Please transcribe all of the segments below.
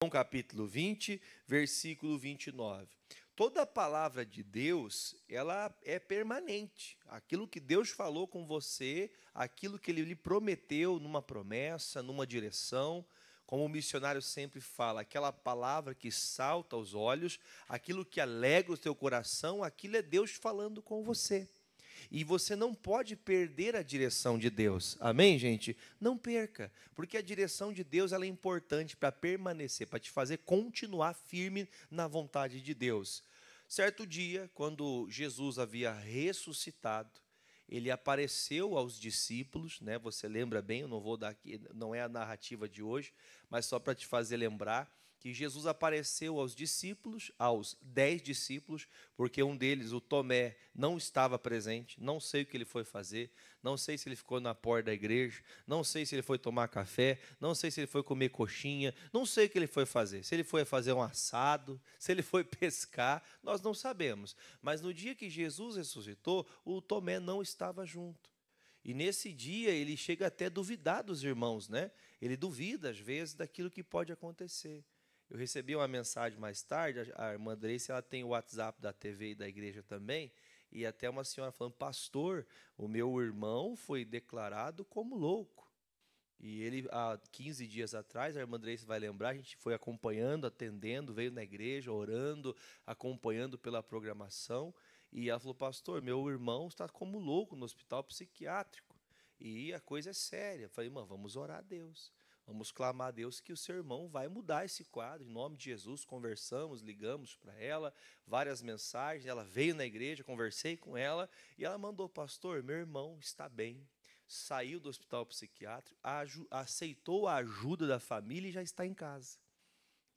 João capítulo 20, versículo 29. Toda a palavra de Deus, ela é permanente. Aquilo que Deus falou com você, aquilo que Ele lhe prometeu numa promessa, numa direção, como o missionário sempre fala, aquela palavra que salta aos olhos, aquilo que alegra o teu coração, aquilo é Deus falando com você. E você não pode perder a direção de Deus. Amém, gente? Não perca, porque a direção de Deus ela é importante para permanecer, para te fazer continuar firme na vontade de Deus. Certo dia, quando Jesus havia ressuscitado, ele apareceu aos discípulos, né? Você lembra bem, eu não vou dar aqui, não é a narrativa de hoje, mas só para te fazer lembrar que Jesus apareceu aos discípulos, aos 10 discípulos, porque um deles, o Tomé, não estava presente, não sei o que ele foi fazer, não sei se ele ficou na porta da igreja, não sei se ele foi tomar café, não sei se ele foi comer coxinha, não sei o que ele foi fazer, se ele foi fazer um assado, se ele foi pescar, nós não sabemos. Mas no dia que Jesus ressuscitou, o Tomé não estava junto. E nesse dia ele chega até a duvidar dos irmãos, né? Ele duvida, às vezes, daquilo que pode acontecer. Eu recebi uma mensagem mais tarde, a irmã Andressa, ela tem o WhatsApp da TV e da igreja também, e até uma senhora falando, pastor, o meu irmão foi declarado como louco. E ele, há 15 dias atrás, a irmã Andressa vai lembrar, a gente foi acompanhando, atendendo, veio na igreja, orando, acompanhando pela programação, e ela falou, pastor, meu irmão está como louco no hospital psiquiátrico, e a coisa é séria. Eu falei, irmã, vamos orar a Deus. Vamos clamar a Deus que o seu irmão vai mudar esse quadro. Em nome de Jesus, conversamos, ligamos para ela, várias mensagens. Ela veio na igreja, conversei com ela e ela mandou, pastor, meu irmão está bem. Saiu do hospital psiquiátrico, aceitou a ajuda da família e já está em casa.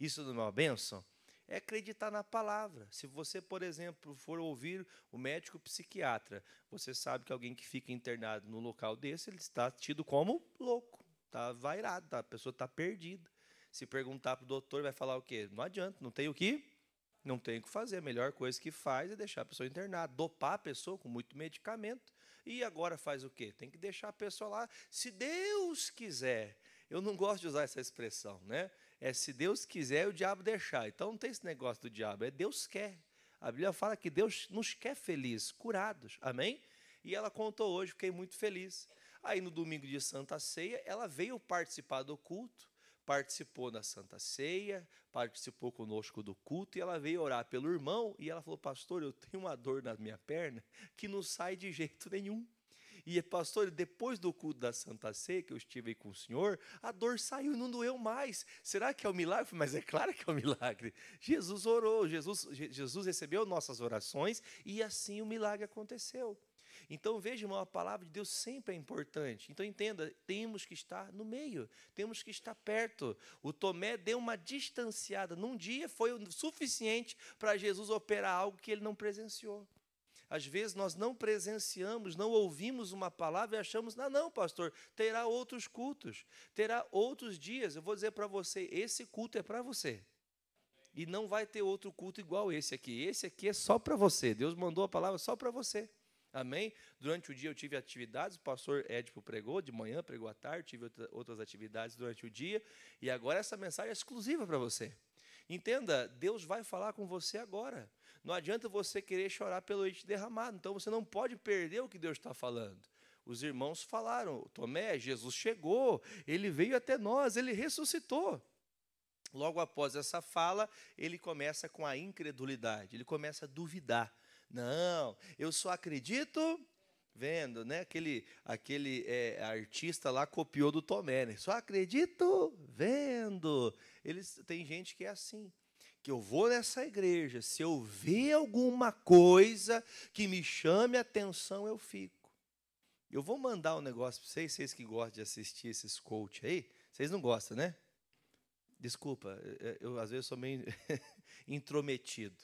Isso não é uma bênção? É acreditar na palavra. Se você, por exemplo, for ouvir o médico psiquiatra, você sabe que alguém que fica internado no local desse, ele está tido como louco. Está vairado, tá? A pessoa está perdida. Se perguntar para o doutor, vai falar o quê? Não adianta, não tem o que? Não tem o que fazer. A melhor coisa que faz é deixar a pessoa internada, dopar a pessoa com muito medicamento. E agora faz o quê? Tem que deixar a pessoa lá, se Deus quiser. Eu não gosto de usar essa expressão, né? É se Deus quiser, o diabo deixar. Então não tem esse negócio do diabo, é Deus quer. A Bíblia fala que Deus nos quer felizes, curados. Amém? E ela contou hoje, fiquei muito feliz. Aí no domingo de Santa Ceia, ela veio participar do culto, participou da Santa Ceia, participou conosco do culto, e ela veio orar pelo irmão, e ela falou, pastor, eu tenho uma dor na minha perna que não sai de jeito nenhum. E, pastor, depois do culto da Santa Ceia, que eu estive aí com o senhor, a dor saiu e não doeu mais. Será que é um milagre? Mas é claro que é um milagre. Jesus orou, Jesus recebeu nossas orações, e assim o milagre aconteceu. Então, veja, irmão, a palavra de Deus sempre é importante. Então, entenda, temos que estar no meio, temos que estar perto. O Tomé deu uma distanciada. Num dia foi o suficiente para Jesus operar algo que ele não presenciou. Às vezes nós não presenciamos, não ouvimos uma palavra e achamos, não, pastor, terá outros cultos, terá outros dias. Eu vou dizer para você, esse culto é para você. E não vai ter outro culto igual esse aqui. Esse aqui é só para você. Deus mandou a palavra só para você. Amém? Durante o dia eu tive atividades, o pastor Édipo pregou, de manhã pregou à tarde, tive outras atividades durante o dia, e agora essa mensagem é exclusiva para você. Entenda, Deus vai falar com você agora. Não adianta você querer chorar pelo leite derramado, então você não pode perder o que Deus está falando. Os irmãos falaram, Tomé, Jesus chegou, ele veio até nós, ele ressuscitou. Logo após essa fala, ele começa com a incredulidade, ele começa a duvidar. Não, eu só acredito vendo, né? Aquele artista lá copiou do Tomé, né? Só acredito vendo. Tem gente que é assim, que eu vou nessa igreja, se eu ver alguma coisa que me chame a atenção, eu fico. Eu vou mandar um negócio para vocês que gostam de assistir esses coach aí, vocês não gostam, né? Desculpa, eu às vezes sou meio intrometido.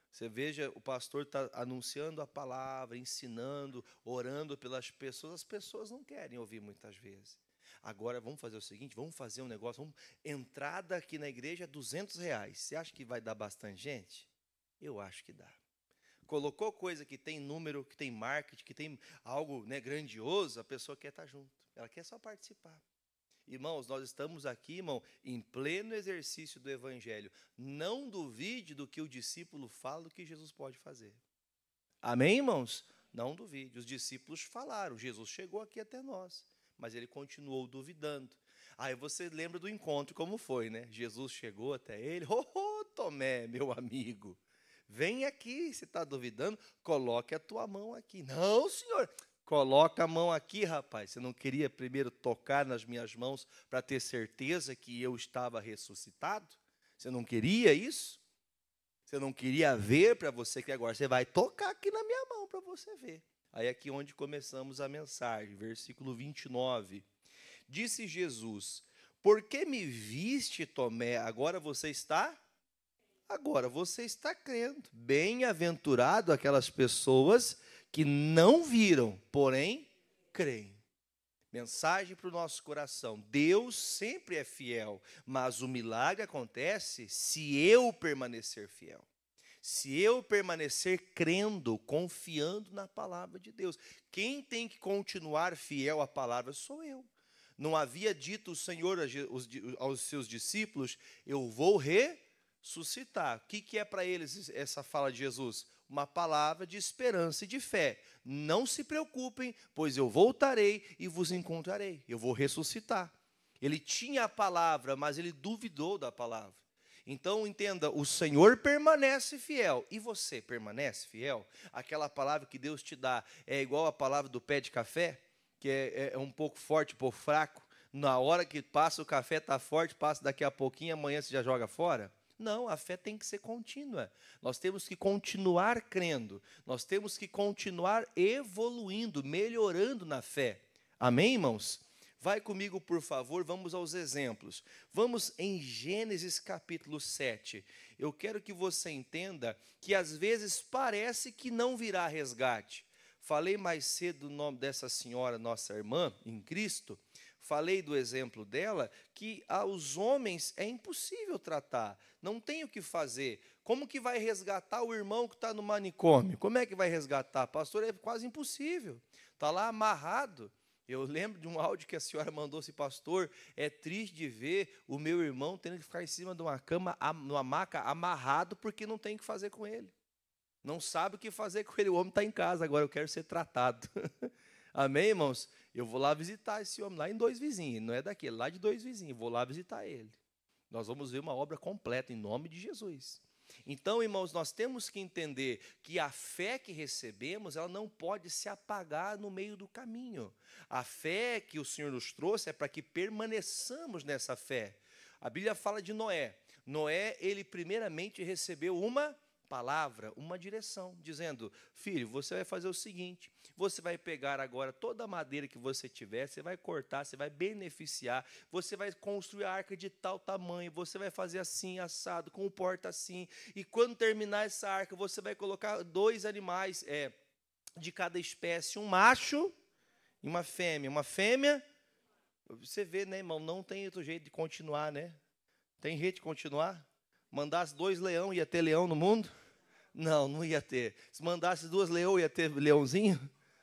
Você veja, o pastor está anunciando a palavra, ensinando, orando pelas pessoas. As pessoas não querem ouvir muitas vezes. Agora, vamos fazer o seguinte, vamos fazer um negócio. Entrada aqui na igreja é R$ 200. Você acha que vai dar bastante gente? Eu acho que dá. Colocou coisa que tem número, que tem marketing, que tem algo, né, grandioso, a pessoa quer estar junto. Ela quer só participar. Irmãos, nós estamos aqui, irmão, em pleno exercício do Evangelho. Não duvide do que o discípulo fala, do que Jesus pode fazer. Amém, irmãos? Não duvide. Os discípulos falaram, Jesus chegou aqui até nós, mas ele continuou duvidando. Aí você lembra do encontro, como foi, né? Jesus chegou até ele, Tomé, meu amigo, vem aqui, você está duvidando? Coloque a tua mão aqui. Não, senhor, coloca a mão aqui, rapaz. Você não queria primeiro tocar nas minhas mãos para ter certeza que eu estava ressuscitado? Você não queria isso? Você não queria ver para você que agora você vai tocar aqui na minha mão para você ver. Aí aqui onde começamos a mensagem, versículo 29. Disse Jesus, por que me viste, Tomé? Agora você está crendo. Bem-aventurado aquelas pessoas que não viram, porém creem. Mensagem para o nosso coração. Deus sempre é fiel, mas o milagre acontece se eu permanecer fiel. Se eu permanecer crendo, confiando na palavra de Deus. Quem tem que continuar fiel à palavra sou eu. Não havia dito o Senhor aos seus discípulos, eu vou ressuscitar. O que é para eles essa fala de Jesus? Uma palavra de esperança e de fé. Não se preocupem, pois eu voltarei e vos encontrarei. Eu vou ressuscitar. Ele tinha a palavra, mas ele duvidou da palavra. Então, entenda, o Senhor permanece fiel. E você permanece fiel? Aquela palavra que Deus te dá é igual a palavra do pé de café? Que é um pouco forte, um pouco fraco. Na hora que passa o café está forte, passa daqui a pouquinho, amanhã você já joga fora? Não, a fé tem que ser contínua. Nós temos que continuar crendo. Nós temos que continuar evoluindo, melhorando na fé. Amém, irmãos? Vai comigo, por favor, vamos aos exemplos. Vamos em Gênesis capítulo 7. Eu quero que você entenda que às vezes parece que não virá resgate. Falei mais cedo do nome dessa senhora, nossa irmã, em Cristo. Falei do exemplo dela, que aos homens é impossível tratar. Não tem o que fazer. Como que vai resgatar o irmão que está no manicômio? Como é que vai resgatar? Pastor, é quase impossível. Está lá amarrado. Eu lembro de um áudio que a senhora mandou assim, pastor, é triste de ver o meu irmão tendo que ficar em cima de uma cama, numa maca, amarrado, porque não tem o que fazer com ele. Não sabe o que fazer com ele. O homem está em casa, agora eu quero ser tratado. Amém, irmãos? Eu vou lá visitar esse homem, lá em Dois Vizinhos, não é daquele, lá de Dois Vizinhos, vou lá visitar ele. Nós vamos ver uma obra completa, em nome de Jesus. Então, irmãos, nós temos que entender que a fé que recebemos, ela não pode se apagar no meio do caminho. A fé que o Senhor nos trouxe é para que permaneçamos nessa fé. A Bíblia fala de Noé. Noé, ele primeiramente recebeu uma palavra, uma direção, dizendo, filho, você vai fazer o seguinte, você vai pegar agora toda a madeira que você tiver, você vai cortar, você vai beneficiar, você vai construir a arca de tal tamanho, você vai fazer assim, assado, com o porta assim, e quando terminar essa arca, você vai colocar 2 animais de cada espécie, um macho e uma fêmea. Uma fêmea, você vê, né, irmão, não tem outro jeito de continuar, né? Tem jeito de continuar? Mandasse 2 leões, ia ter leão no mundo? Não, não ia ter. Se mandasse 2 leões, ia ter leãozinho?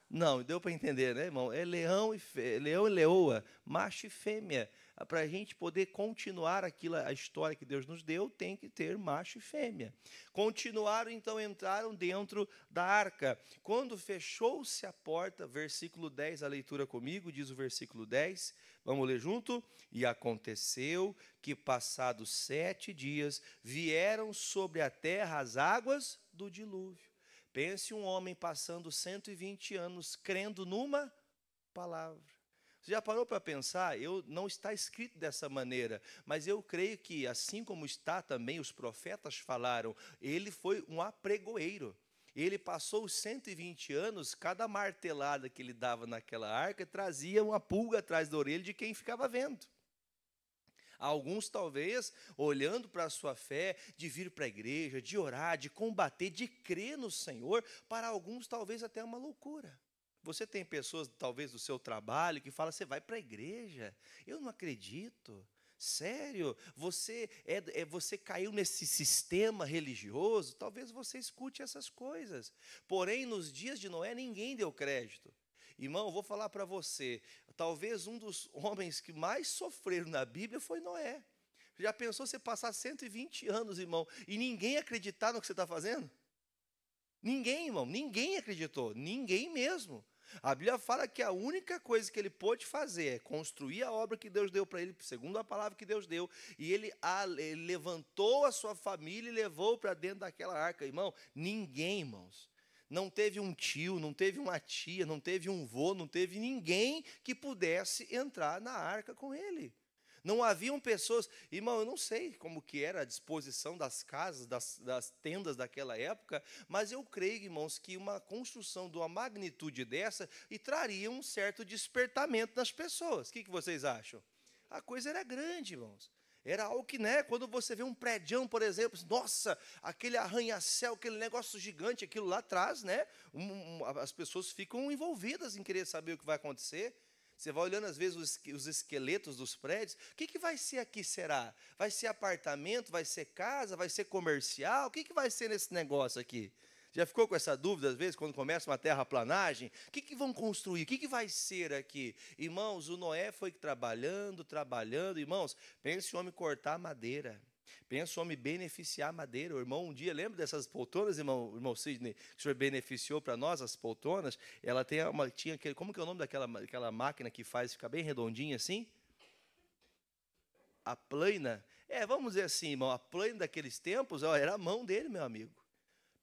Não, deu para entender, né, irmão? É leão e leoa, macho e fêmea. Para a gente poder continuar aquilo, a história que Deus nos deu, tem que ter macho e fêmea. Continuaram, então, entraram dentro da arca. Quando fechou-se a porta, versículo 10, a leitura comigo, diz o versículo 10, vamos ler junto? E aconteceu que, passados 7 dias, vieram sobre a terra as águas do dilúvio. Pense um homem passando 120 anos crendo numa palavra. Você já parou para pensar? Não está escrito dessa maneira, mas eu creio que, assim como está também, os profetas falaram, ele foi um apregoeiro. Ele passou os 120 anos, cada martelada que ele dava naquela arca trazia uma pulga atrás da orelha de quem ficava vendo. Alguns, talvez, olhando para a sua fé, de vir para a igreja, de orar, de combater, de crer no Senhor, para alguns, talvez, até uma loucura. Você tem pessoas, talvez, do seu trabalho, que falam, você vai para a igreja? Eu não acredito. Sério? Você caiu nesse sistema religioso? Talvez você escute essas coisas. Porém, nos dias de Noé, ninguém deu crédito. Irmão, eu vou falar para você, talvez um dos homens que mais sofreram na Bíblia foi Noé. Já pensou você passar 120 anos, irmão, e ninguém acreditar no que você está fazendo? Ninguém, irmão, ninguém acreditou, ninguém mesmo. A Bíblia fala que a única coisa que ele pôde fazer é construir a obra que Deus deu para ele, segundo a palavra que Deus deu, e ele levantou a sua família e levou para dentro daquela arca. Irmão, ninguém, irmãos, não teve um tio, não teve uma tia, não teve um vô, não teve ninguém que pudesse entrar na arca com ele. Não haviam pessoas, irmão, eu não sei como que era a disposição das casas, das tendas daquela época, mas eu creio, irmãos, que uma construção de uma magnitude dessa e traria um certo despertamento nas pessoas. O que vocês acham? A coisa era grande, irmãos. Era algo que, né, quando você vê um prédião, por exemplo, nossa, aquele arranha-céu, aquele negócio gigante, aquilo lá atrás, né, as pessoas ficam envolvidas em querer saber o que vai acontecer. Você vai olhando, às vezes, os esqueletos dos prédios. O que vai ser aqui, será? Vai ser apartamento? Vai ser casa? Vai ser comercial? O que vai ser nesse negócio aqui? Já ficou com essa dúvida, às vezes, quando começa uma terraplanagem? O que vão construir? O que vai ser aqui? Irmãos, o Noé foi trabalhando. Irmãos, pense o homem cortar madeira. Pensa o homem beneficiar a madeira. O irmão, um dia, lembra dessas poltronas, irmão Sidney, que o senhor beneficiou para nós, as poltronas? Ela tinha aquele, como que é o nome daquela máquina que faz ficar bem redondinha assim? A plana. Vamos dizer assim, irmão, a plana daqueles tempos, era a mão dele, meu amigo.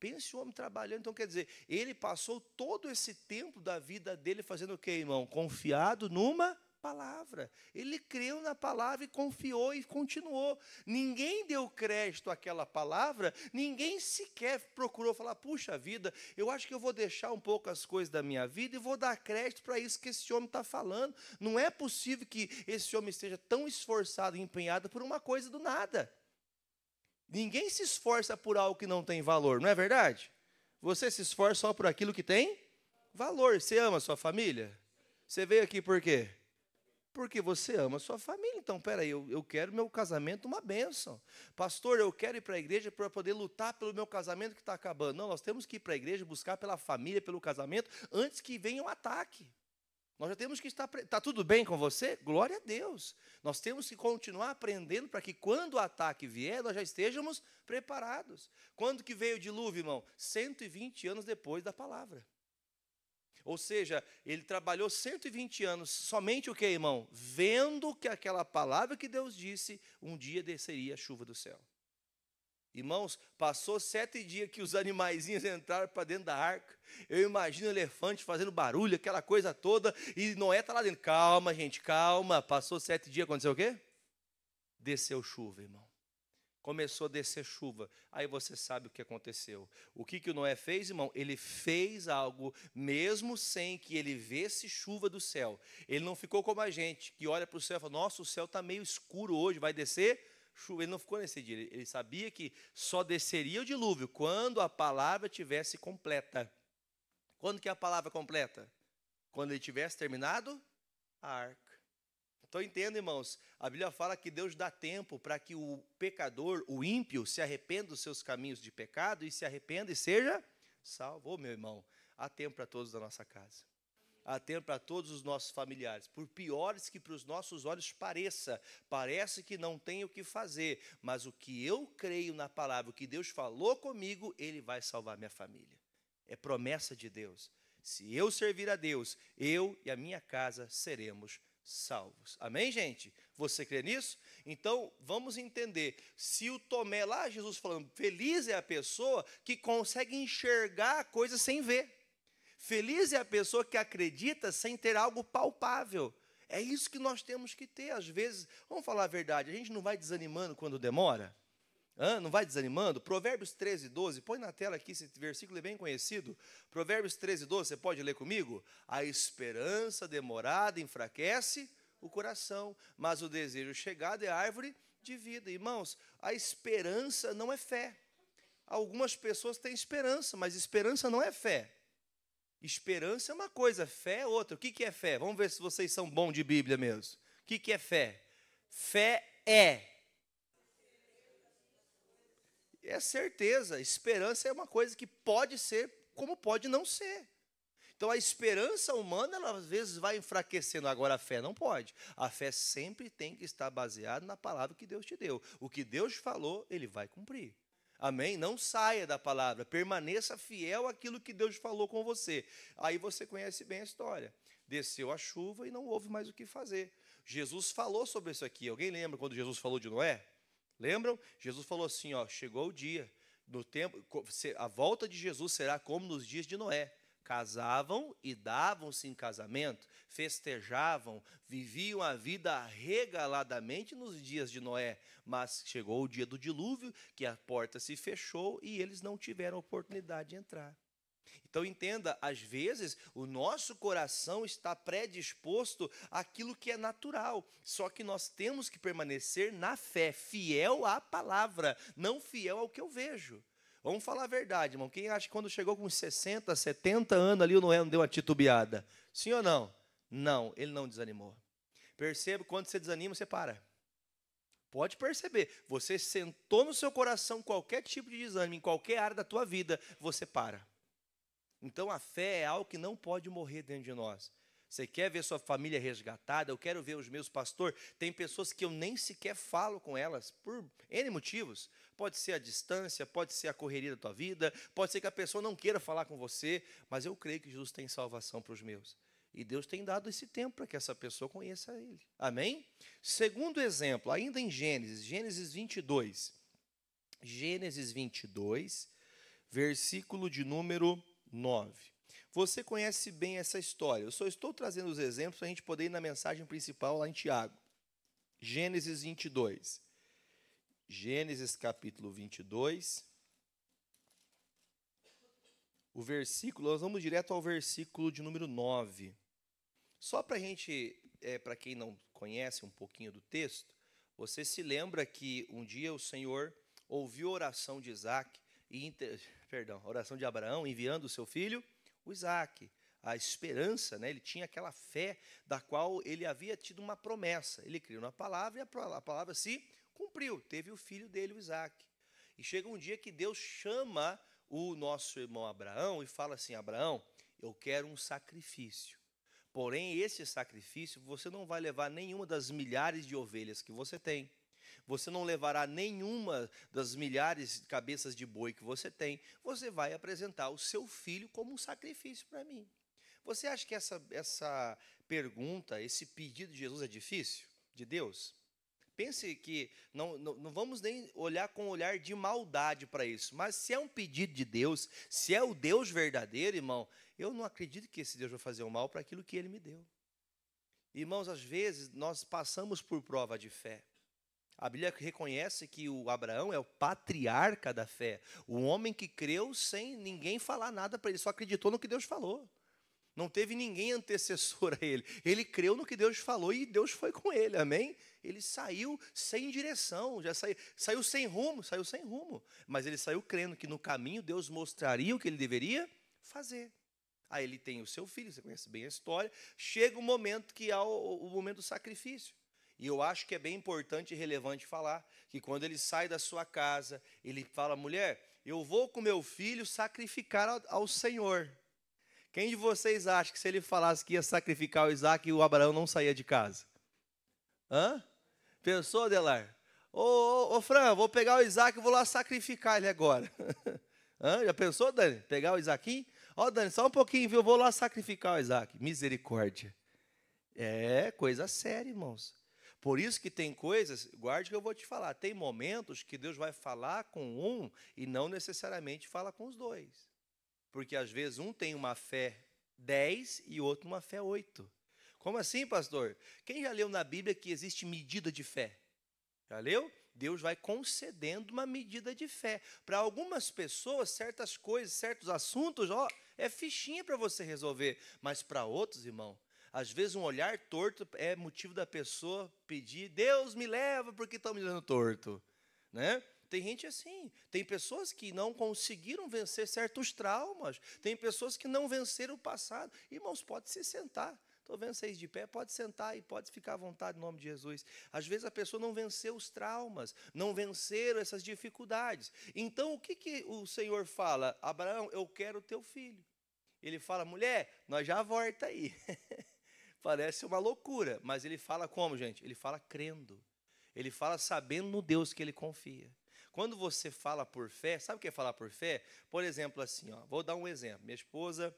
Pense o homem trabalhando. Então, quer dizer, ele passou todo esse tempo da vida dele fazendo o quê, irmão? Confiado numa palavra. Ele creu na palavra e confiou e continuou. Ninguém deu crédito àquela palavra, ninguém sequer procurou falar, puxa vida, eu acho que eu vou deixar um pouco as coisas da minha vida e vou dar crédito para isso que esse homem está falando. Não é possível que esse homem esteja tão esforçado e empenhado por uma coisa do nada. Ninguém se esforça por algo que não tem valor, não é verdade? Você se esforça só por aquilo que tem valor. Você ama a sua família? Você veio aqui por quê? Porque você ama a sua família. Então, peraí, eu quero meu casamento uma bênção. Pastor, eu quero ir para a igreja para poder lutar pelo meu casamento que está acabando. Não, nós temos que ir para a igreja, buscar pela família, pelo casamento, antes que venha um ataque. Nós já temos que estar... Está tudo bem com você? Glória a Deus. Nós temos que continuar aprendendo para que quando o ataque vier, nós já estejamos preparados. Quando que veio o dilúvio, irmão? 120 anos depois da palavra. Ou seja, ele trabalhou 120 anos, somente o que, irmão? Vendo que aquela palavra que Deus disse, um dia desceria a chuva do céu. Irmãos, passou 7 dias que os animaizinhos entraram para dentro da arca. Eu imagino o elefante fazendo barulho, aquela coisa toda, e Noé está lá dentro. Calma, gente, calma. Passou 7 dias, aconteceu o quê? Desceu chuva, irmão. Começou a descer chuva. Aí você sabe o que aconteceu. O que o Noé fez, irmão? Ele fez algo, mesmo sem que ele visse chuva do céu. Ele não ficou como a gente, que olha para o céu e fala, nossa, o céu está meio escuro hoje, vai descer chuva. Ele não ficou nesse dia. Ele sabia que só desceria o dilúvio quando a palavra tivesse completa. Quando que é a palavra completa? Quando ele tivesse terminado a arca. Então entenda, irmãos, a Bíblia fala que Deus dá tempo para que o pecador, o ímpio, se arrependa dos seus caminhos de pecado e se arrependa e seja salvo. Ô, meu irmão, há tempo para todos da nossa casa. Há tempo para todos os nossos familiares. Por piores que para os nossos olhos parece que não tem o que fazer, mas o que eu creio na palavra, o que Deus falou comigo, Ele vai salvar minha família. É promessa de Deus. Se eu servir a Deus, eu e a minha casa seremos salvos. Amém, gente? Você crê nisso? Então, vamos entender. Se o Tomé lá, Jesus falando, feliz é a pessoa que consegue enxergar a coisa sem ver. Feliz é a pessoa que acredita sem ter algo palpável. É isso que nós temos que ter. Às vezes, vamos falar a verdade, a gente não vai desanimando quando demora? Não vai desanimando? Provérbios 13, 12, põe na tela aqui, esse versículo é bem conhecido. Provérbios 13, 12, você pode ler comigo? A esperança demorada enfraquece o coração, mas o desejo chegado é árvore de vida. Irmãos, a esperança não é fé. Algumas pessoas têm esperança, mas esperança não é fé. Esperança é uma coisa, fé é outra. O que é fé? Vamos ver se vocês são bons de Bíblia mesmo. O que é fé? Fé é certeza. Esperança é uma coisa que pode ser, como pode não ser. Então a esperança humana, ela às vezes vai enfraquecendo, agora a fé não pode. A fé sempre tem que estar baseada na palavra que Deus te deu. O que Deus falou, Ele vai cumprir. Amém? Não saia da palavra, permaneça fiel àquilo que Deus falou com você. Aí você conhece bem a história. Desceu a chuva e não houve mais o que fazer. Jesus falou sobre isso aqui. Alguém lembra quando Jesus falou de Noé? Lembram? Jesus falou assim, ó, chegou o dia, no tempo, a volta de Jesus será como nos dias de Noé. Casavam e davam-se em casamento, festejavam, viviam a vida regaladamente nos dias de Noé. Mas chegou o dia do dilúvio, que a porta se fechou e eles não tiveram oportunidade de entrar. Então entenda, às vezes o nosso coração está predisposto àquilo que é natural, só que nós temos que permanecer na fé, fiel à palavra, não fiel ao que eu vejo. Vamos falar a verdade, irmão. Quem acha que quando chegou com 60, 70 anos ali, o Noé não deu uma titubeada? Sim ou não? Não, ele não desanimou. Perceba, quando você desanima, você para. Pode perceber, você sentou no seu coração qualquer tipo de desânimo, em qualquer área da tua vida, você para. Então a fé é algo que não pode morrer dentro de nós. Você quer ver sua família resgatada? Eu quero ver os meus pastores. Tem pessoas que eu nem sequer falo com elas, por N motivos. Pode ser a distância, pode ser a correria da tua vida, pode ser que a pessoa não queira falar com você, mas eu creio que Jesus tem salvação para os meus. E Deus tem dado esse tempo para que essa pessoa conheça Ele. Amém? Segundo exemplo, ainda em Gênesis 22. Gênesis 22, versículo de número 9. Você conhece bem essa história. Eu só estou trazendo os exemplos para a gente poder ir na mensagem principal lá em Tiago. Gênesis 22. Gênesis capítulo 22. O versículo, nós vamos direto ao versículo de número 9. Só para a gente, para quem não conhece um pouquinho do texto, você se lembra que um dia o Senhor ouviu a oração de Isaac, a oração de Abraão, enviando o seu filho, o Isaac. A esperança, né? Ele tinha aquela fé da qual ele havia tido uma promessa. Ele criou na palavra e a palavra se cumpriu. Teve o filho dele, o Isaac. E chega um dia que Deus chama o nosso irmão Abraão e fala assim, Abraão, eu quero um sacrifício. Porém, esse sacrifício, você não vai levar nenhuma das milhares de ovelhas que você tem. Você não levará nenhuma das milhares de cabeças de boi que você tem. Você vai apresentar o seu filho como um sacrifício para mim. Você acha que essa pergunta, esse pedido de Jesus é difícil? De Deus? Pense que não vamos nem olhar com um olhar de maldade para isso. Mas se é um pedido de Deus, se é o Deus verdadeiro, irmão, eu não acredito que esse Deus vai fazer o mal para aquilo que Ele me deu. Irmãos, às vezes nós passamos por prova de fé. A Bíblia reconhece que o Abraão é o patriarca da fé. O homem que creu sem ninguém falar nada para ele, só acreditou no que Deus falou. Não teve ninguém antecessor a ele. Ele creu no que Deus falou e Deus foi com ele, amém? Ele saiu sem direção, já saiu sem rumo. Mas ele saiu crendo que no caminho Deus mostraria o que ele deveria fazer. Aí ele tem o seu filho, você conhece bem a história. Chega o momento que há o momento do sacrifício. E eu acho que é bem importante e relevante falar que quando ele sai da sua casa, ele fala, mulher, eu vou com meu filho sacrificar ao Senhor. Quem de vocês acha que se ele falasse que ia sacrificar o Isaac, o Abraão não saía de casa? Hã? Pensou, Adelar? Ô, Fran, vou pegar o Isaac e vou lá sacrificar ele agora. Hã? Já pensou, Dani? Pegar o Isaquinho? Ó, Dani, só um pouquinho, viu? Eu vou lá sacrificar o Isaac. Misericórdia. É coisa séria, irmãos. Por isso que tem coisas, guarde que eu vou te falar, tem momentos que Deus vai falar com um e não necessariamente fala com os dois. Porque às vezes um tem uma fé 10 e outro uma fé 8. Como assim, pastor? Quem já leu na Bíblia que existe medida de fé? Já leu? Deus vai concedendo uma medida de fé. Para algumas pessoas, certas coisas, certos assuntos, ó, é fichinha para você resolver. Mas para outros, irmão, às vezes um olhar torto é motivo da pessoa pedir, Deus me leva porque estão me dando torto, né? Tem gente assim, tem pessoas que não conseguiram vencer certos traumas, tem pessoas que não venceram o passado. Irmãos, pode se sentar, estou vendo vocês de pé, pode sentar e pode ficar à vontade em nome de Jesus. Às vezes a pessoa não venceu os traumas, não venceram essas dificuldades. Então o que o Senhor fala? Abraão, eu quero o teu filho. Ele fala, mulher, nós já volta aí. Parece uma loucura, mas ele fala como, gente? Ele fala crendo. Ele fala sabendo no Deus que ele confia. Quando você fala por fé, sabe o que é falar por fé? Por exemplo, assim, ó, vou dar um exemplo. Minha esposa,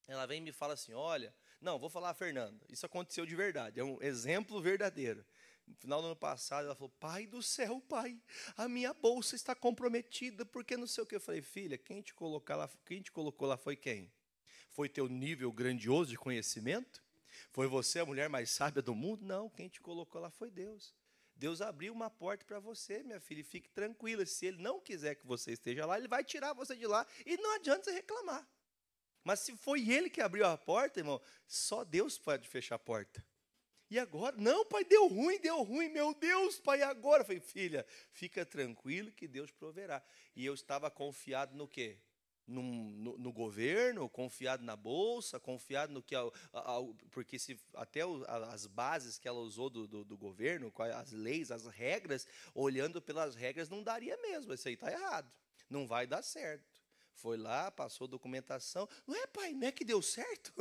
ela vem e me fala assim, olha, não, vou falar a Fernanda, isso aconteceu de verdade, é um exemplo verdadeiro. No final do ano passado, ela falou, pai do céu, pai, a minha bolsa está comprometida, porque não sei o que. Eu falei, filha, quem te colocou lá foi quem? Foi teu nível grandioso de conhecimento? Foi você a mulher mais sábia do mundo? Não, quem te colocou lá foi Deus. Deus abriu uma porta para você, minha filha, e fique tranquila. Se Ele não quiser que você esteja lá, Ele vai tirar você de lá e não adianta você reclamar. Mas se foi Ele que abriu a porta, irmão, só Deus pode fechar a porta. E agora? Não, pai, deu ruim, meu Deus, pai, agora? Eu falei, filha, fica tranquilo que Deus proverá. E eu estava confiado no quê? No governo, confiado na bolsa, confiado no que... porque se até as bases que ela usou do governo, as leis, as regras, olhando pelas regras, não daria mesmo. Isso aí está errado. Não vai dar certo. Foi lá, passou documentação. Não é, pai, não é que deu certo?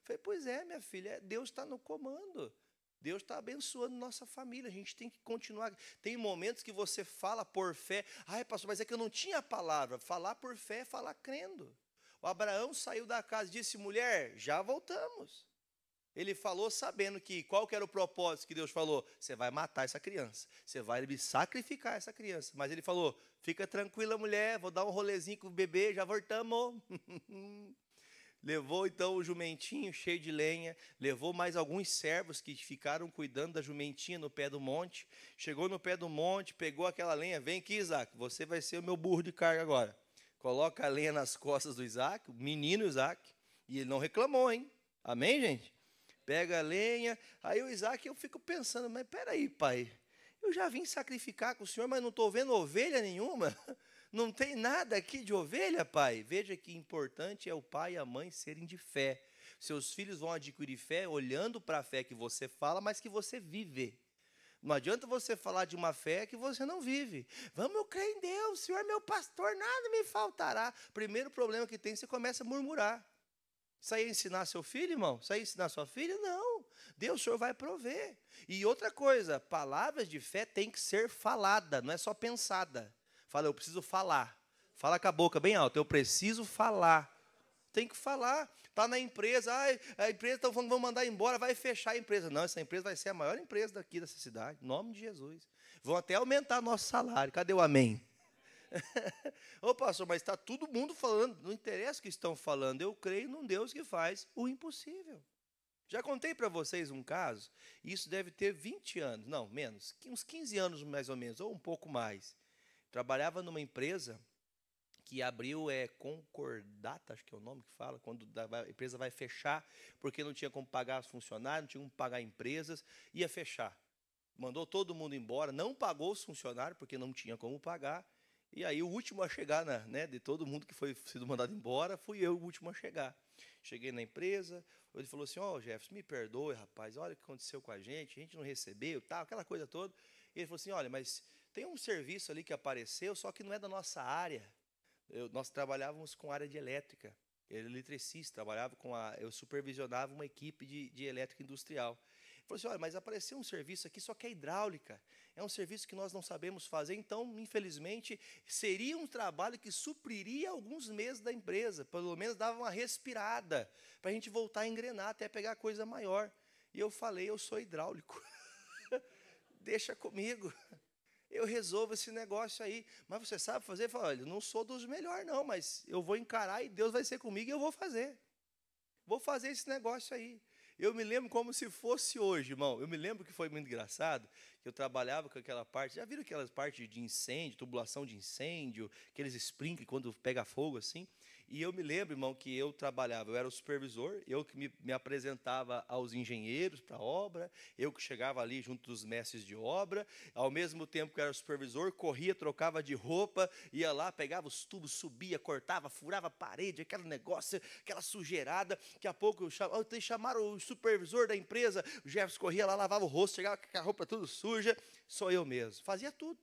Falei, pois é, minha filha, Deus está no comando. Deus está abençoando nossa família, a gente tem que continuar. Tem momentos que você fala por fé. Ai, pastor, mas é que eu não tinha a palavra. Falar por fé é falar crendo. O Abraão saiu da casa e disse, mulher, já voltamos. Ele falou sabendo que, qual que era o propósito que Deus falou? Você vai matar essa criança, você vai me sacrificar essa criança. Mas ele falou, fica tranquila, mulher, vou dar um rolezinho com o bebê, já voltamos. Levou então o jumentinho cheio de lenha, levou mais alguns servos que ficaram cuidando da jumentinha no pé do monte. Chegou no pé do monte, pegou aquela lenha, vem aqui, Isaac, você vai ser o meu burro de carga agora. Coloca a lenha nas costas do Isaac, o menino Isaac, e ele não reclamou, hein? Amém, gente? Pega a lenha, aí o Isaac, eu fico pensando, mas peraí, pai, eu já vim sacrificar com o senhor, mas não estou vendo ovelha nenhuma. Não tem nada aqui de ovelha, pai? Veja que importante é o pai e a mãe serem de fé. Seus filhos vão adquirir fé olhando para a fé que você fala, mas que você vive. Não adianta você falar de uma fé que você não vive. Vamos, eu creio em Deus, o Senhor é meu pastor, nada me faltará. Primeiro problema que tem, você começa a murmurar. Isso aí é ensinar seu filho, irmão? Isso aí é ensinar sua filha? Não. Deus, o Senhor vai prover. E outra coisa, palavras de fé têm que ser falada, não é só pensada. Fala, eu preciso falar. Fala com a boca bem alta, eu preciso falar. Tem que falar. Está na empresa, a empresa está falando, vão mandar embora, vai fechar a empresa. Não, essa empresa vai ser a maior empresa daqui dessa cidade, em nome de Jesus. Vão até aumentar nosso salário. Cadê o amém? Ô pastor, mas está todo mundo falando, não interessa o que estão falando, eu creio num Deus que faz o impossível. Já contei para vocês um caso, isso deve ter 20 anos, não, menos, uns 15 anos mais ou menos, ou um pouco mais. Trabalhava numa empresa que abriu, Concordata, acho que é o nome que fala, quando a empresa vai fechar, porque não tinha como pagar os funcionários, não tinha como pagar empresas, ia fechar. Mandou todo mundo embora, não pagou os funcionários, porque não tinha como pagar, e aí o último a chegar, de todo mundo que foi sido mandado embora, fui eu o último a chegar. Cheguei na empresa, ele falou assim, Jefferson, me perdoe, rapaz, olha o que aconteceu com a gente não recebeu, tal, aquela coisa toda. E ele falou assim, olha, mas tem um serviço ali que apareceu, só que não é da nossa área. Nós trabalhávamos com área de elétrica. Ele é eletricista, eu supervisionava uma equipe de elétrica industrial. Ele falou assim, olha, mas apareceu um serviço aqui, só que é hidráulica. É um serviço que nós não sabemos fazer, então, infelizmente, seria um trabalho que supriria alguns meses da empresa. Pelo menos dava uma respirada, para a gente voltar a engrenar, até pegar coisa maior. E eu falei, eu sou hidráulico. Deixa comigo. Eu resolvo esse negócio aí. Mas você sabe fazer? Eu falo, olha, eu não sou dos melhores, não, mas eu vou encarar e Deus vai ser comigo e eu vou fazer. Vou fazer esse negócio aí. Eu me lembro como se fosse hoje, irmão. Eu me lembro que foi muito engraçado, que eu trabalhava com aquela parte, já viram aquelas partes de incêndio, tubulação de incêndio, aqueles sprinklers quando pega fogo assim? E eu me lembro, irmão, que eu trabalhava, eu era o supervisor, eu que me apresentava aos engenheiros para a obra, eu que chegava ali junto dos mestres de obra, ao mesmo tempo que eu era o supervisor, corria, trocava de roupa, ia lá, pegava os tubos, subia, cortava, furava a parede, aquele negócio, aquela sujeirada. Daqui a pouco chamaram o supervisor da empresa, o Jefferson corria lá, lavava o rosto, chegava com a roupa toda suja, sou eu mesmo, fazia tudo.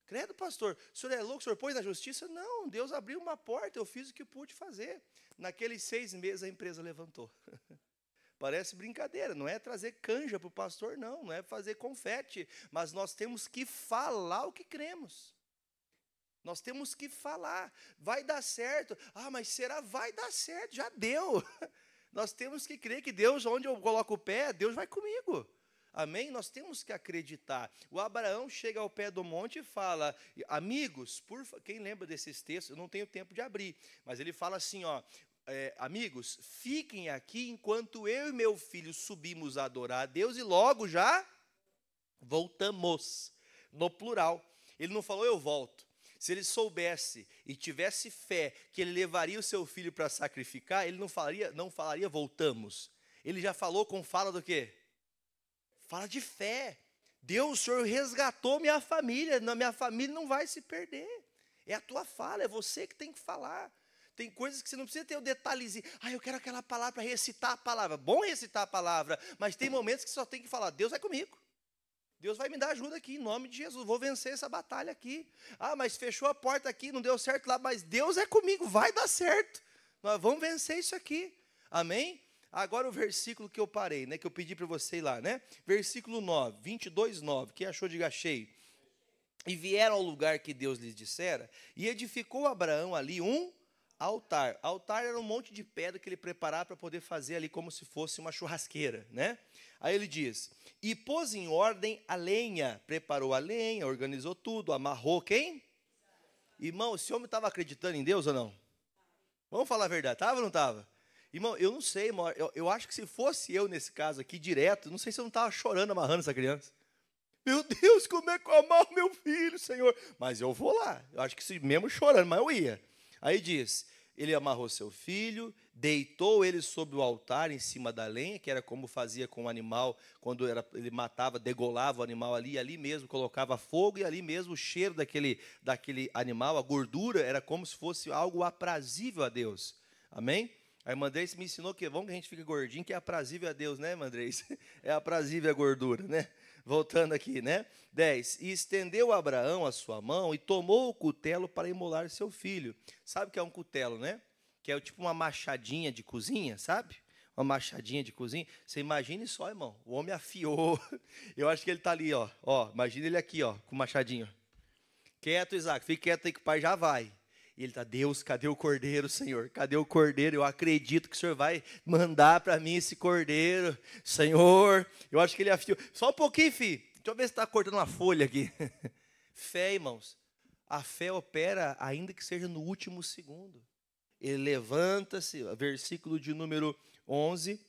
Credo, pastor, o senhor é louco, o senhor pôs na justiça? Não, Deus abriu uma porta, eu fiz o que pude fazer. Naqueles 6 meses a empresa levantou. Parece brincadeira, não é trazer canja para o pastor, não é fazer confete, mas nós temos que falar o que cremos. Nós temos que falar, vai dar certo. Ah, mas será? Vai dar certo, já deu. Nós temos que crer que Deus, onde eu coloco o pé, Deus vai comigo. Amém? Nós temos que acreditar. O Abraão chega ao pé do monte e fala, amigos, quem lembra desses textos? Eu não tenho tempo de abrir, mas ele fala assim, ó, amigos, fiquem aqui enquanto eu e meu filho subimos a adorar a Deus e logo já voltamos, no plural. Ele não falou eu volto. Se ele soubesse e tivesse fé que ele levaria o seu filho para sacrificar, ele não falaria voltamos. Ele já falou com fala do quê? Fala de fé. Deus, o Senhor resgatou minha família não vai se perder. É a tua fala, é você que tem que falar. Tem coisas que você não precisa ter o detalhezinho. Eu quero aquela palavra para recitar a palavra. Bom recitar a palavra, mas tem momentos que você só tem que falar, Deus é comigo. Deus vai me dar ajuda aqui, em nome de Jesus. Vou vencer essa batalha aqui. Mas fechou a porta aqui, não deu certo lá, mas Deus é comigo, vai dar certo. Nós vamos vencer isso aqui. Amém? Agora o versículo que eu parei, né, que eu pedi para você ir lá, né? Versículo 9, 22, 9. Quem achou, diga achei. E vieram ao lugar que Deus lhes dissera, e edificou Abraão ali um altar. Altar era um monte de pedra que ele preparava para poder fazer ali como se fosse uma churrasqueira, né? Aí ele diz, e pôs em ordem a lenha, preparou a lenha, organizou tudo, amarrou quem? Irmão, esse homem estava acreditando em Deus ou não? Vamos falar a verdade, estava ou não estava? Irmão, eu não sei, irmão, eu acho que se fosse eu nesse caso aqui, direto, não sei se eu não estava chorando, amarrando essa criança. Meu Deus, como é que eu amarro meu filho, Senhor? Mas eu vou lá, eu acho que se mesmo chorando, mas eu ia. Aí diz, ele amarrou seu filho, deitou ele sobre o altar em cima da lenha, que era como fazia com o animal, quando ele matava, degolava o animal ali mesmo colocava fogo, e ali mesmo o cheiro daquele animal, a gordura, era como se fosse algo aprazível a Deus. Amém? A irmã Andrés me ensinou que é bom que a gente fique gordinho, que é aprazível a Deus, né, irmã Andrés? É aprazível a gordura, né? Voltando aqui, né? 10. E estendeu Abraão a sua mão e tomou o cutelo para imolar seu filho. Sabe o que é um cutelo, né? Que é tipo uma machadinha de cozinha, sabe? Uma machadinha de cozinha. Você imagine só, irmão. O homem afiou. Eu acho que ele está ali, ó. Imagina ele aqui, ó, com o machadinho. Quieto, Isaac. Fique quieto aí que o pai já vai. E ele está, Deus, cadê o cordeiro, Senhor? Cadê o cordeiro? Eu acredito que o Senhor vai mandar para mim esse cordeiro. Senhor, eu acho que ele afiou. Só um pouquinho, filho. Deixa eu ver se está cortando uma folha aqui. Fé, irmãos. A fé opera ainda que seja no último segundo. Ele levanta-se, versículo de número 11.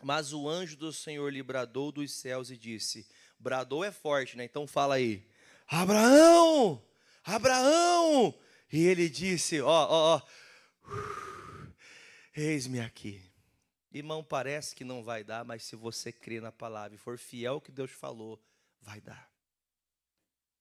Mas o anjo do Senhor lhe bradou dos céus e disse, bradou é forte, né? Então fala aí. Abraão! Abraão! E ele disse, eis-me aqui. Irmão, parece que não vai dar, mas se você crer na palavra e for fiel ao que Deus falou, vai dar.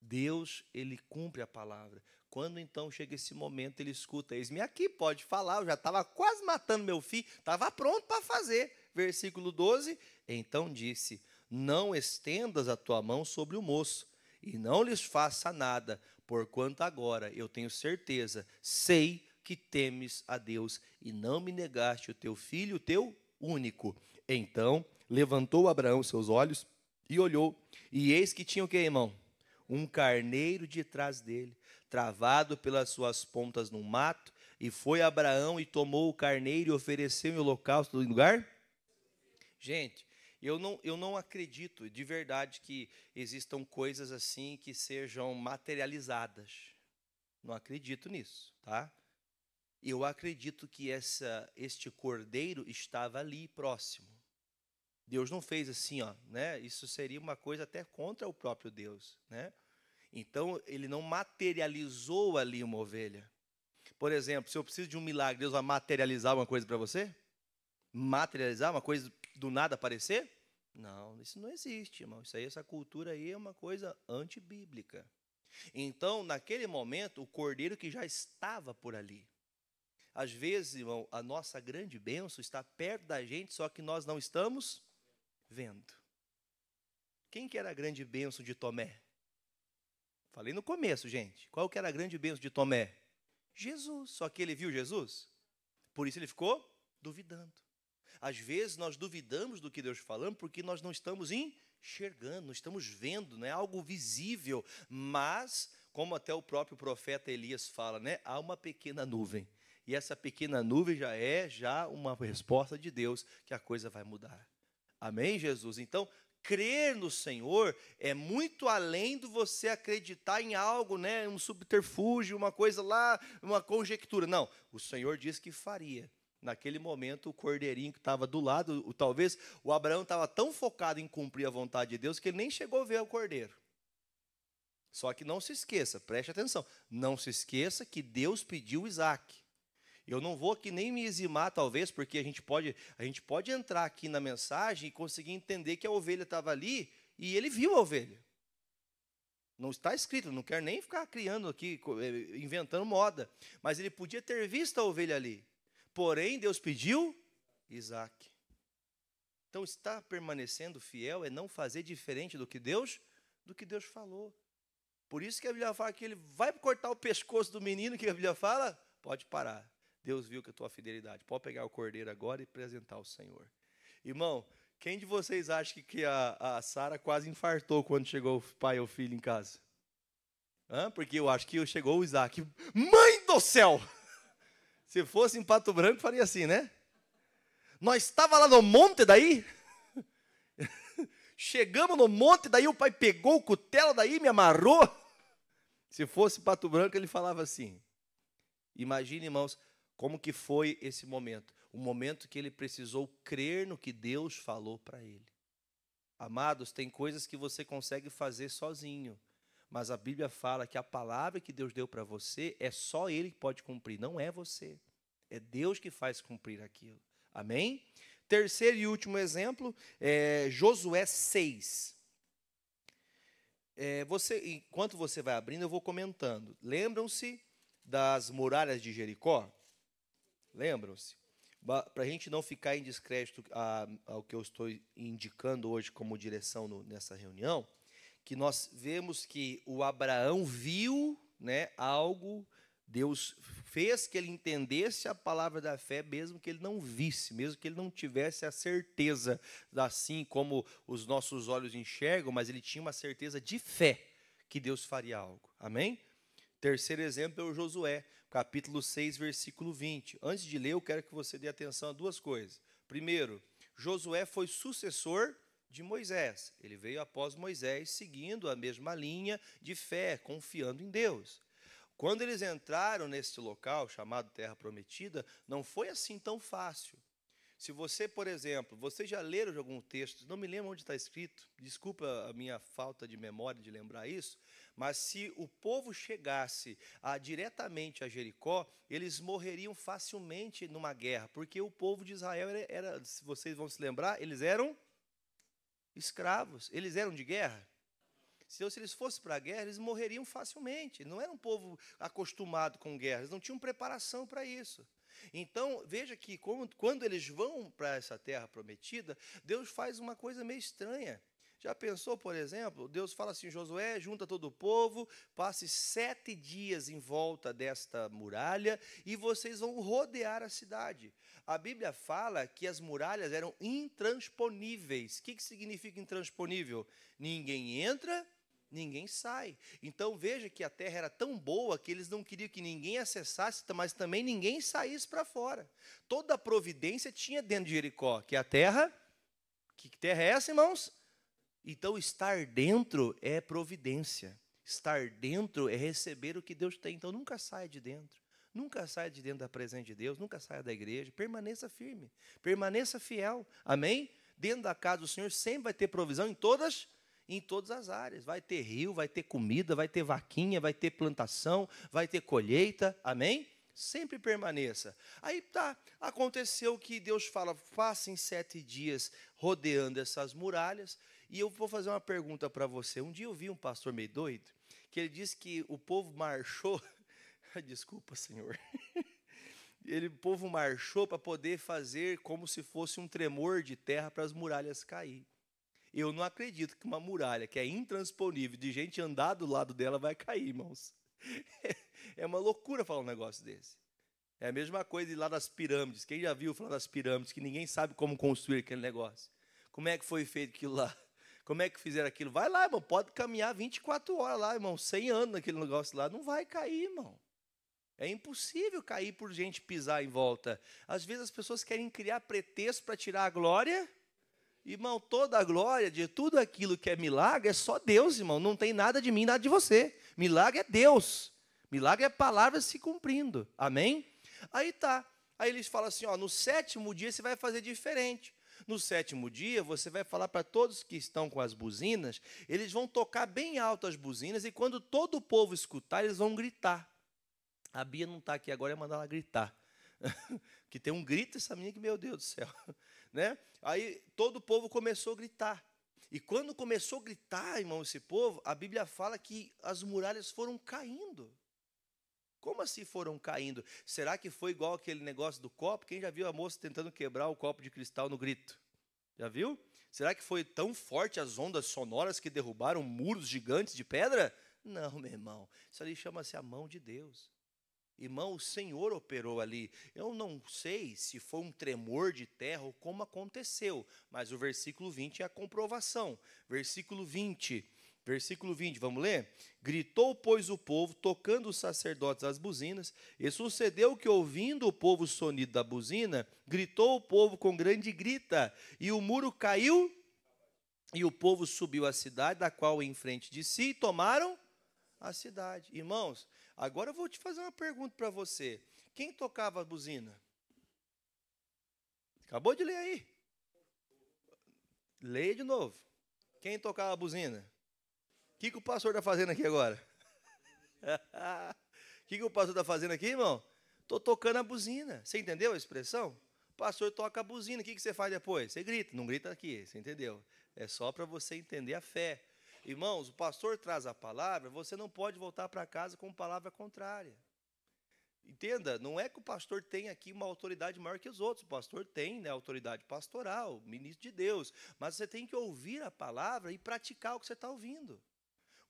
Deus, ele cumpre a palavra. Quando então chega esse momento, ele escuta, eis-me aqui, pode falar, eu já estava quase matando meu filho, estava pronto para fazer. Versículo 12, então disse, não estendas a tua mão sobre o moço, e não lhes faça nada, porquanto agora eu tenho certeza, sei que temes a Deus, e não me negaste o teu filho, o teu único. Então levantou Abraão seus olhos e olhou, e eis que tinha o que, irmão? Um carneiro de trás dele, travado pelas suas pontas no mato, e foi Abraão e tomou o carneiro e ofereceu em holocausto no lugar? Gente, eu não acredito de verdade que existam coisas assim que sejam materializadas. Não acredito nisso, tá? Eu acredito que este cordeiro estava ali próximo. Deus não fez assim, ó, né? Isso seria uma coisa até contra o próprio Deus, né? Então, ele não materializou ali uma ovelha. Por exemplo, se eu preciso de um milagre, Deus vai materializar uma coisa para você? Materializar uma coisa do nada aparecer? Não, isso não existe, irmão. Essa cultura aí é uma coisa antibíblica. Então, naquele momento, o cordeiro que já estava por ali. Às vezes, irmão, a nossa grande bênção está perto da gente, só que nós não estamos vendo. Quem que era a grande bênção de Tomé? Falei no começo, gente. Qual que era a grande bênção de Tomé? Jesus. Só que ele viu Jesus. Por isso ele ficou duvidando. Às vezes nós duvidamos do que Deus falando porque nós não estamos enxergando, não estamos vendo, não é algo visível. Mas, como até o próprio profeta Elias fala, né, há uma pequena nuvem. E essa pequena nuvem já é uma resposta de Deus que a coisa vai mudar. Amém, Jesus? Então, crer no Senhor é muito além do você acreditar em algo, né, um subterfúgio, uma coisa lá, uma conjectura. Não, o Senhor disse que faria. Naquele momento, o cordeirinho que estava do lado, talvez o Abraão estava tão focado em cumprir a vontade de Deus que ele nem chegou a ver o cordeiro. Só que não se esqueça, preste atenção, não se esqueça que Deus pediu Isaac. Eu não vou aqui nem me eximar, talvez, porque a gente pode entrar aqui na mensagem e conseguir entender que a ovelha estava ali e ele viu a ovelha. Não está escrito, não quero nem ficar criando aqui, inventando moda. Mas ele podia ter visto a ovelha ali. Porém, Deus pediu Isaac. Então, estar permanecendo fiel é não fazer diferente do que Deus falou. Por isso que a Bíblia fala que ele vai cortar o pescoço do menino, que a Bíblia fala, pode parar. Deus viu que a tua fidelidade. Pode pegar o cordeiro agora e apresentar ao Senhor. Irmão, quem de vocês acha que a Sara quase infartou quando chegou o pai ou o filho em casa? Porque eu acho que chegou o Isaac. Mãe do céu! Se fosse em Pato Branco, faria assim, né? Nós estava lá no monte daí. Chegamos no monte, daí o pai pegou o cutelo, daí me amarrou. Se fosse Pato Branco, ele falava assim. Imagine, irmãos, como que foi esse momento? O momento que ele precisou crer no que Deus falou para ele. Amados, tem coisas que você consegue fazer sozinho. Mas a Bíblia fala que a palavra que Deus deu para você é só Ele que pode cumprir, não é você. É Deus que faz cumprir aquilo. Amém? Terceiro e último exemplo é Josué 6. Enquanto você vai abrindo, eu vou comentando. Lembram-se das muralhas de Jericó? Lembram-se? Para a gente não ficar em descrédito ao que eu estou indicando hoje como direção nessa reunião, que nós vemos que o Abraão viu, né, algo, Deus fez que ele entendesse a palavra da fé, mesmo que ele não visse, mesmo que ele não tivesse a certeza, assim como os nossos olhos enxergam, mas ele tinha uma certeza de fé que Deus faria algo. Amém? Terceiro exemplo é o Josué, capítulo 6, versículo 20. Antes de ler, eu quero que você dê atenção a duas coisas. Primeiro, Josué foi sucessor de Moisés. Ele veio após Moisés, seguindo a mesma linha de fé, confiando em Deus. Quando eles entraram neste local, chamado Terra Prometida, não foi assim tão fácil. Se você, por exemplo, vocês já leram de algum texto, não me lembro onde está escrito, desculpa a minha falta de memória de lembrar isso, mas se o povo chegasse diretamente a Jericó, eles morreriam facilmente numa guerra, porque o povo de Israel era, se vocês vão se lembrar, eles eram escravos, eles eram de guerra. Se eles fossem para a guerra, eles morreriam facilmente. Não era um povo acostumado com guerra, eles não tinham preparação para isso. Então, veja que quando eles vão para essa terra prometida, Deus faz uma coisa meio estranha. Já pensou, por exemplo, Deus fala assim, Josué, junta todo o povo, passe 7 dias em volta desta muralha e vocês vão rodear a cidade. A Bíblia fala que as muralhas eram intransponíveis. O que significa intransponível? Ninguém entra, ninguém sai. Então veja que a terra era tão boa que eles não queriam que ninguém acessasse, mas também ninguém saísse para fora. Toda a providência tinha dentro de Jericó, que a terra, que terra é essa, irmãos? Então estar dentro é providência. Estar dentro é receber o que Deus tem. Então nunca saia de dentro. Nunca saia de dentro da presença de Deus, nunca saia da igreja. Permaneça firme, permaneça fiel. Amém? Dentro da casa do Senhor sempre vai ter provisão em todas as áreas. Vai ter rio, vai ter comida, vai ter vaquinha, vai ter plantação, vai ter colheita. Amém? Sempre permaneça. Aí aconteceu que Deus fala, faça em 7 dias rodeando essas muralhas. E eu vou fazer uma pergunta para você. Um dia eu vi um pastor meio doido, que ele disse que o povo marchou, desculpa, Senhor, o povo marchou para poder fazer como se fosse um tremor de terra para as muralhas cair. Eu não acredito que uma muralha que é intransponível, de gente andar do lado dela, vai cair, irmãos. É uma loucura falar um negócio desse. É a mesma coisa de lá das pirâmides. Quem já viu falar das pirâmides, que ninguém sabe como construir aquele negócio? Como é que foi feito aquilo lá? Como é que fizeram aquilo? Vai lá, irmão, pode caminhar 24 horas lá, irmão, 100 anos naquele negócio lá. Não vai cair, irmão. É impossível cair por gente pisar em volta. Às vezes as pessoas querem criar pretexto para tirar a glória. Irmão, toda a glória de tudo aquilo que é milagre é só Deus, irmão. Não tem nada de mim, nada de você. Milagre é Deus. Milagre é palavras se cumprindo. Amém? Aí tá. Aí eles falam assim, ó, no 7º dia você vai fazer diferente. No 7º dia você vai falar para todos que estão com as buzinas, eles vão tocar bem alto as buzinas e quando todo o povo escutar, eles vão gritar. A Bia não está aqui agora, é mandar ela gritar. Que tem um grito essa menina que, meu Deus do céu. Né? Aí todo o povo começou a gritar. E quando começou a gritar, irmão, esse povo, a Bíblia fala que as muralhas foram caindo. Como assim foram caindo? Será que foi igual aquele negócio do copo? Quem já viu a moça tentando quebrar o copo de cristal no grito? Já viu? Será que foi tão forte as ondas sonoras que derrubaram muros gigantes de pedra? Não, meu irmão. Isso ali chama-se a mão de Deus. Irmão, o Senhor operou ali. Eu não sei se foi um tremor de terra ou como aconteceu, mas o versículo 20 é a comprovação. Versículo 20, vamos ler? Gritou, pois, o povo, tocando os sacerdotes as buzinas, e sucedeu que, ouvindo o povo o sonido da buzina, gritou o povo com grande grita, e o muro caiu, e o povo subiu à cidade, da qual em frente de si, e tomaram a cidade. Irmãos, agora eu vou te fazer uma pergunta para você. Quem tocava a buzina? Acabou de ler aí. Leia de novo. Quem tocava a buzina? O que o pastor está fazendo aqui agora? O que o pastor está fazendo aqui, irmão? Estou tocando a buzina. Você entendeu a expressão? O pastor toca a buzina. O que você faz depois? Você grita. Não grita aqui, você entendeu? É só para você entender a fé. Irmãos, o pastor traz a palavra, você não pode voltar para casa com palavra contrária. Entenda, não é que o pastor tem aqui uma autoridade maior que os outros. O pastor tem, né, autoridade pastoral, ministro de Deus. Mas você tem que ouvir a palavra e praticar o que você está ouvindo.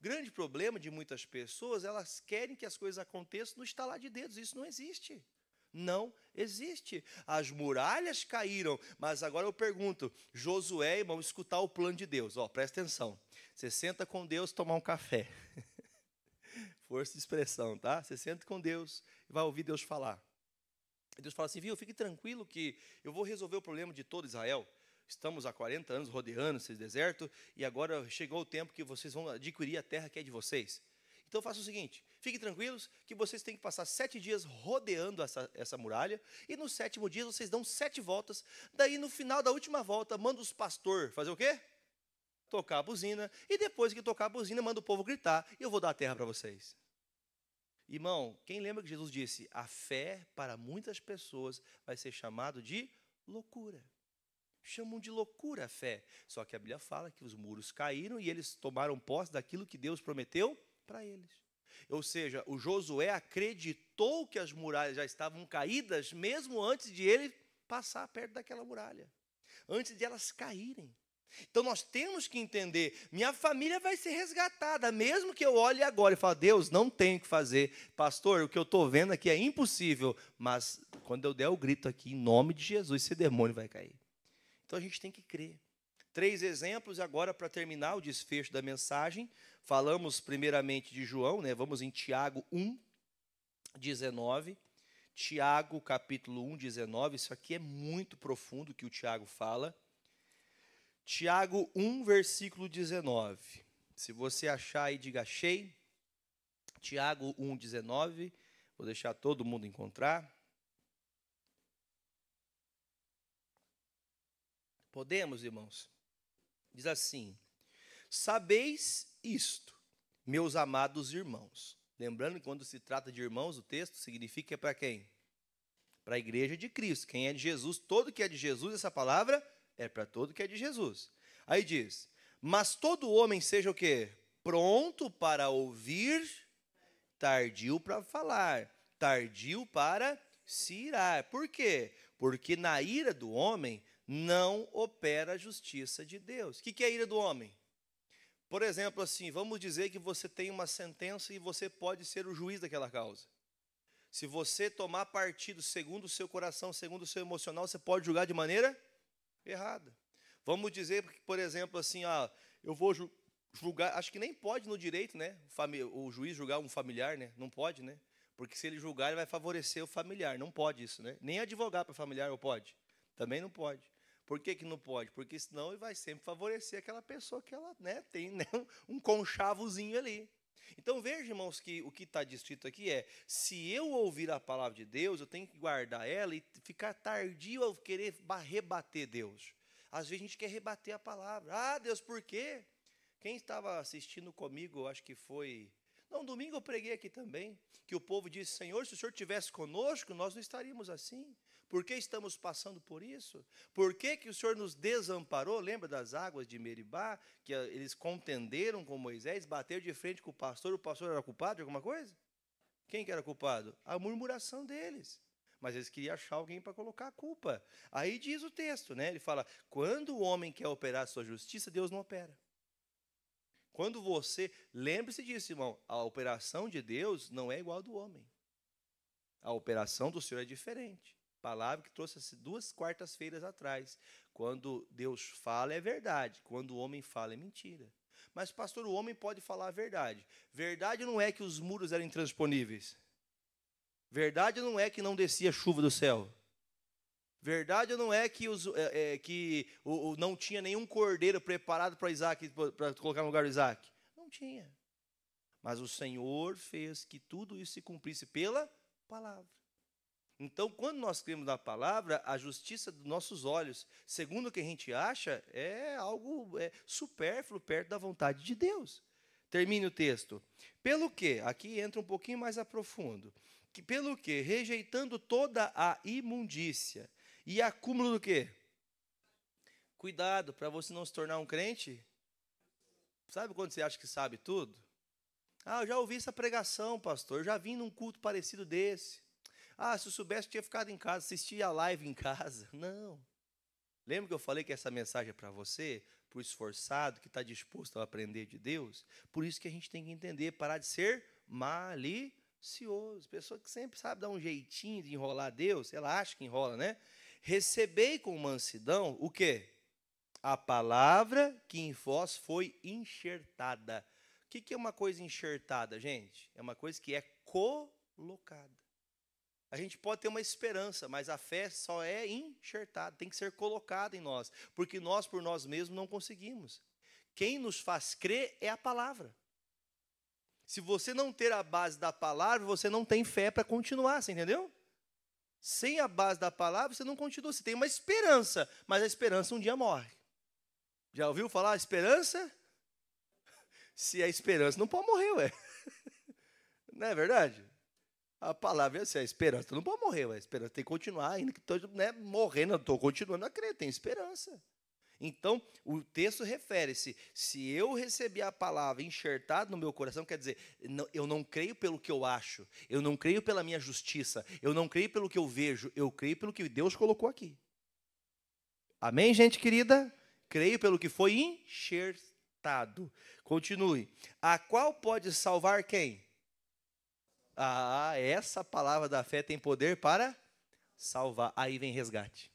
O grande problema de muitas pessoas, elas querem que as coisas aconteçam no estalar de dedos. Isso não existe. Não existe. As muralhas caíram, mas agora eu pergunto, Josué, irmão, escutar o plano de Deus. Ó, presta atenção. Você senta com Deus tomar um café. Força de expressão, tá? Você senta com Deus e vai ouvir Deus falar. E Deus fala assim, viu, fique tranquilo que eu vou resolver o problema de todo Israel. Estamos há 40 anos rodeando esse deserto e agora chegou o tempo que vocês vão adquirir a terra que é de vocês. Então faça o seguinte, fiquem tranquilos que vocês têm que passar 7 dias rodeando essa muralha e no 7º dia vocês dão 7 voltas. Daí no final da última volta, manda os pastores fazer o quê? Tocar a buzina, e depois que tocar a buzina, manda o povo gritar, e eu vou dar a terra para vocês. Irmão, quem lembra que Jesus disse, a fé para muitas pessoas vai ser chamado de loucura. Chamam de loucura a fé. Só que a Bíblia fala que os muros caíram e eles tomaram posse daquilo que Deus prometeu para eles. Ou seja, o Josué acreditou que as muralhas já estavam caídas, mesmo antes de ele passar perto daquela muralha. Antes de elas caírem. Então nós temos que entender, minha família vai ser resgatada, mesmo que eu olhe agora e fale, Deus, não tenho o que fazer. Pastor, o que eu estou vendo aqui é impossível, mas quando eu der o grito aqui, em nome de Jesus, esse demônio vai cair. Então a gente tem que crer. 3 exemplos agora para terminar o desfecho da mensagem. Falamos primeiramente de João, né? Vamos em Tiago 1, 19. Tiago, capítulo 1, 19. Isso aqui é muito profundo o que o Tiago fala. Tiago 1, versículo 19. Se você achar aí, diga achei. Tiago 1, 19. Vou deixar todo mundo encontrar. Podemos, irmãos? Diz assim, sabeis isto, meus amados irmãos. Lembrando que quando se trata de irmãos, o texto significa que é para quem? Para a igreja de Cristo. Quem é de Jesus, todo que é de Jesus, essa palavra é para todo que é de Jesus. Aí diz, mas todo homem seja o quê? Pronto para ouvir, tardio para falar, tardio para se irar. Por quê? Porque na ira do homem não opera a justiça de Deus. O que é a ira do homem? Por exemplo, assim, vamos dizer que você tem uma sentença e você pode ser o juiz daquela causa. Se você tomar partido segundo o seu coração, segundo o seu emocional, você pode julgar de maneira errada. Vamos dizer, por exemplo, assim, eu vou julgar, acho que nem pode no direito, né? O juiz julgar um familiar, né? Não pode, né? Porque se ele julgar, ele vai favorecer o familiar. Não pode isso, né? Nem advogar para o familiar, ou pode? Também não pode. Por que não pode? Porque senão ele vai sempre favorecer aquela pessoa que ela, né, tem, né, um conchavozinho ali. Então veja, irmãos, que o que está descrito aqui é: se eu ouvir a palavra de Deus, eu tenho que guardar ela e ficar tardio ao querer rebater Deus. Às vezes a gente quer rebater a palavra. Ah, Deus, por quê? Quem estava assistindo comigo, eu acho que foi... Não, domingo eu preguei aqui também, que o povo disse: Senhor, se o Senhor estivesse conosco, nós não estaríamos assim. Por que estamos passando por isso? Por que o Senhor nos desamparou? Lembra das águas de Meribá, que eles contenderam com Moisés, bateram de frente com o pastor era culpado de alguma coisa? Quem que era culpado? A murmuração deles. Mas eles queriam achar alguém para colocar a culpa. Aí diz o texto, né? Ele fala: quando o homem quer operar a sua justiça, Deus não opera. Quando você, lembre-se disso, irmão, a operação de Deus não é igual a do homem. A operação do Senhor é diferente. Palavra que trouxe 2 quartas-feiras atrás. Quando Deus fala é verdade, quando o homem fala é mentira. Mas, pastor, o homem pode falar a verdade. Verdade não é que os muros eram intransponíveis. Verdade não é que não descia chuva do céu. Verdade não é que, não tinha nenhum cordeiro preparado para Isaac, para colocar no lugar do Isaac. Não tinha. Mas o Senhor fez que tudo isso se cumprisse pela palavra. Então, quando nós cremos na palavra, a justiça dos nossos olhos, segundo o que a gente acha, é algo supérfluo perto da vontade de Deus. Termine o texto. Pelo que, aqui entra um pouquinho mais a profundo, pelo que, rejeitando toda a imundícia e acúmulo do quê? Cuidado, para você não se tornar um crente. Sabe quando você acha que sabe tudo? Eu já ouvi essa pregação, pastor, eu já vim num culto parecido desse. Se eu soubesse, eu tinha ficado em casa, assistia a live em casa. Não. Lembra que eu falei que essa mensagem é para você, para o esforçado, que está disposto a aprender de Deus? Por isso que a gente tem que entender, parar de ser malicioso. Pessoa que sempre sabe dar um jeitinho de enrolar Deus, ela acha que enrola, né? Recebei com mansidão o quê? A palavra que em vós foi enxertada. O que é uma coisa enxertada, gente? É uma coisa que é colocada. A gente pode ter uma esperança, mas a fé só é enxertada, tem que ser colocada em nós, porque nós por nós mesmos não conseguimos. Quem nos faz crer é a palavra. Se você não ter a base da palavra, você não tem fé para continuar, você entendeu? Sem a base da palavra, você não continua, você tem uma esperança, mas a esperança um dia morre. Já ouviu falar esperança? Se é esperança, não pode morrer, ué. Não é verdade? A palavra é assim, a esperança não pode morrer, a esperança tem que continuar, ainda que estou morrendo, eu estou continuando a crer, tem esperança. Então, o texto refere-se, se eu receber a palavra enxertada no meu coração, quer dizer, eu não creio pelo que eu acho, eu não creio pela minha justiça, eu não creio pelo que eu vejo, eu creio pelo que Deus colocou aqui. Amém, gente querida? Creio pelo que foi enxertado. Continue. A qual pode salvar quem? Essa palavra da fé tem poder para salvar. Aí vem resgate.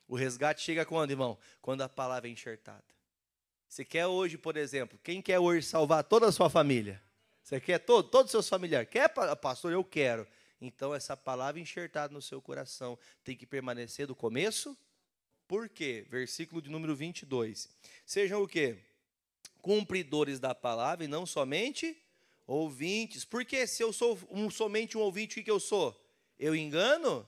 O resgate chega quando, irmão? Quando a palavra é enxertada. Você quer hoje, por exemplo, quem quer hoje salvar toda a sua família? Você quer todos os seus familiares? Quer, pastor? Eu quero. Então, essa palavra enxertada no seu coração tem que permanecer do começo. Por quê? Versículo de número 22. Sejam o quê? Cumpridores da palavra e não somente ouvintes. Porque se eu sou somente um ouvinte, o que eu sou? Eu engano